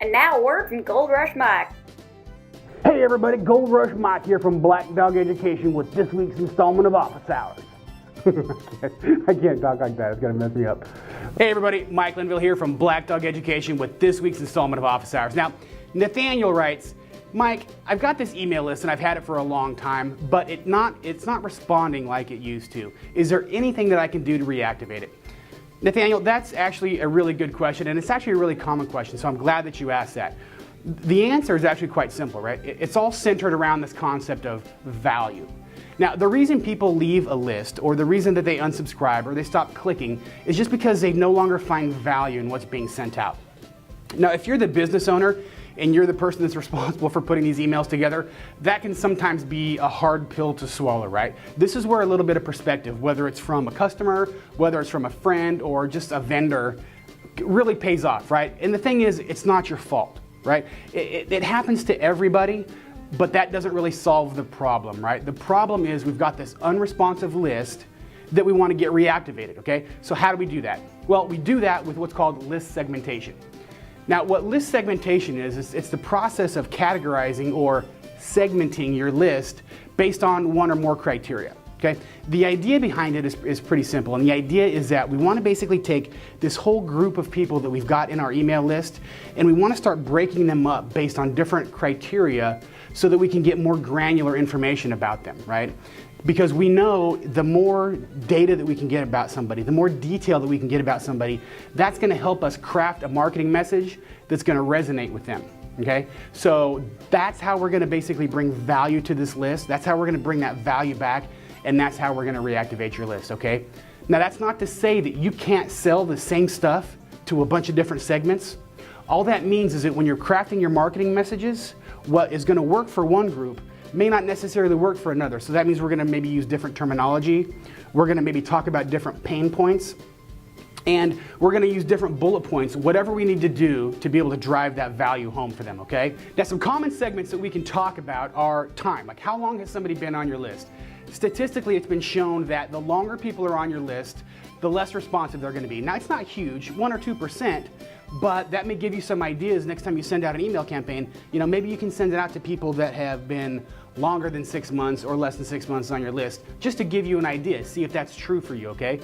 And now a word from Gold Rush Mike. Hey everybody, Gold Rush Mike here from Black Dog Education with this week's installment of Office Hours. I can't talk like that, it's gonna mess me up. Hey everybody, Mike Linville here from Black Dog Education with this week's installment of Office Hours. Now, Nathaniel writes, Mike, I've got this email list and I've had it for a long time, but it's not responding like it used to. Is there anything that I can do to reactivate it? Nathaniel, that's actually a really good question, and it's actually a really common question, so I'm glad that you asked that. The answer is actually quite simple, right? It's all centered around this concept of value. Now, the reason people leave a list, or the reason that they unsubscribe or they stop clicking, is just because they no longer find value in what's being sent out. Now, if you're the business owner and you're the person that's responsible for putting these emails together, that can sometimes be a hard pill to swallow, right? This is where a little bit of perspective, whether it's from a customer, whether it's from a friend, or just a vendor, really pays off, right? And the thing is, it's not your fault, right? It happens to everybody, but that doesn't really solve the problem, right? The problem is we've got this unresponsive list that we want to get reactivated, okay? So how do we do that? Well, we do that with what's called list segmentation. Now, what list segmentation is it's the process of categorizing or segmenting your list based on one or more criteria, okay? The idea behind it is pretty simple, and the idea is that we want to basically take this whole group of people that we've got in our email list, and we want to start breaking them up based on different criteria so that we can get more granular information about them, right? Because we know the more data that we can get about somebody, the more detail that we can get about somebody, that's gonna help us craft a marketing message that's gonna resonate with them, okay? So that's how we're gonna basically bring value to this list. That's how we're gonna bring that value back, and that's how we're gonna reactivate your list, okay? Now that's not to say that you can't sell the same stuff to a bunch of different segments. All that means is that when you're crafting your marketing messages, what is gonna work for one group may not necessarily work for another. So that means we're gonna maybe use different terminology. We're gonna maybe talk about different pain points. And we're gonna use different bullet points, whatever we need to do to be able to drive that value home for them, okay? Now, some common segments that we can talk about are time. Like, how long has somebody been on your list? Statistically, it's been shown that the longer people are on your list, the less responsive they're gonna be. Now, it's not huge, 1 or 2%, but that may give you some ideas next time you send out an email campaign. You know, maybe you can send it out to people that have been longer than 6 months or less than 6 months on your list, just to give you an idea, see if that's true for you, okay?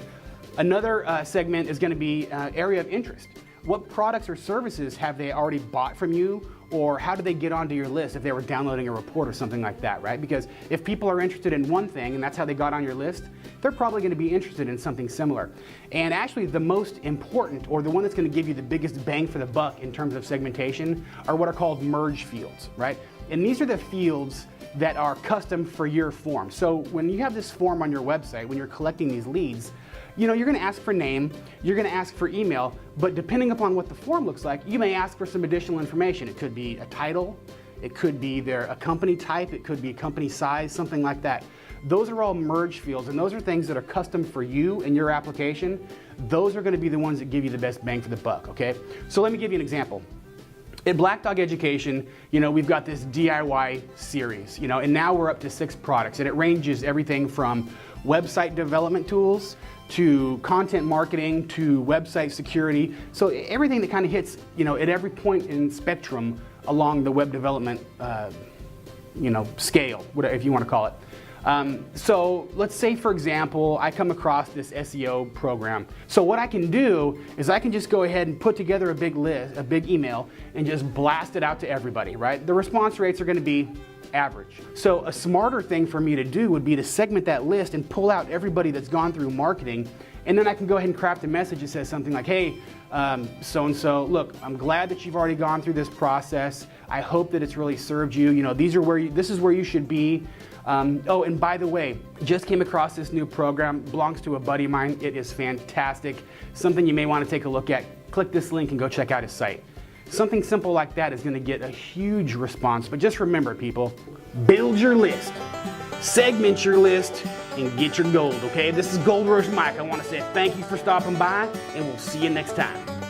Another segment is gonna be area of interest. What products or services have they already bought from you, or how did they get onto your list if they were downloading a report or something like that, right? Because if people are interested in one thing and that's how they got on your list, they're probably gonna be interested in something similar. And actually the most important, or the one that's gonna give you the biggest bang for the buck in terms of segmentation, are what are called merge fields, right? And these are the fields that are custom for your form. So when you have this form on your website, when you're collecting these leads, you know, you're gonna ask for name, you're gonna ask for email, but depending upon what the form looks like, you may ask for some additional information. It could be a title, it could be a company type, it could be a company size, something like that. Those are all merge fields, and those are things that are custom for you and your application. Those are gonna be the ones that give you the best bang for the buck, okay? So let me give you an example. At Black Dog Education, you know, we've got this DIY series, you know, and now we're up to 6 products, and it ranges everything from website development tools to content marketing to website security. So everything that kind of hits, you know, at every point in spectrum along the web development, you know, scale, whatever, if you want to call it. So let's say, for example, I come across this SEO program. So what I can do is I can just go ahead and put together a big list, a big email, and just blast it out to everybody, right? The response rates are going to be average. So a smarter thing for me to do would be to segment that list and pull out everybody that's gone through marketing, and then I can go ahead and craft a message that says something like, hey, so-and-so, look, I'm glad that you've already gone through this process. I hope that it's really served you. You know, this is where you should be. Oh, and by the way, just came across this new program, belongs to a buddy of mine. It is fantastic. Something you may want to take a look at. Click this link and go check out his site. Something simple like that is going to get a huge response. But just remember, people, build your list, segment your list, and get your gold, okay? This is Gold Rush Mike. I want to say thank you for stopping by, and we'll see you next time.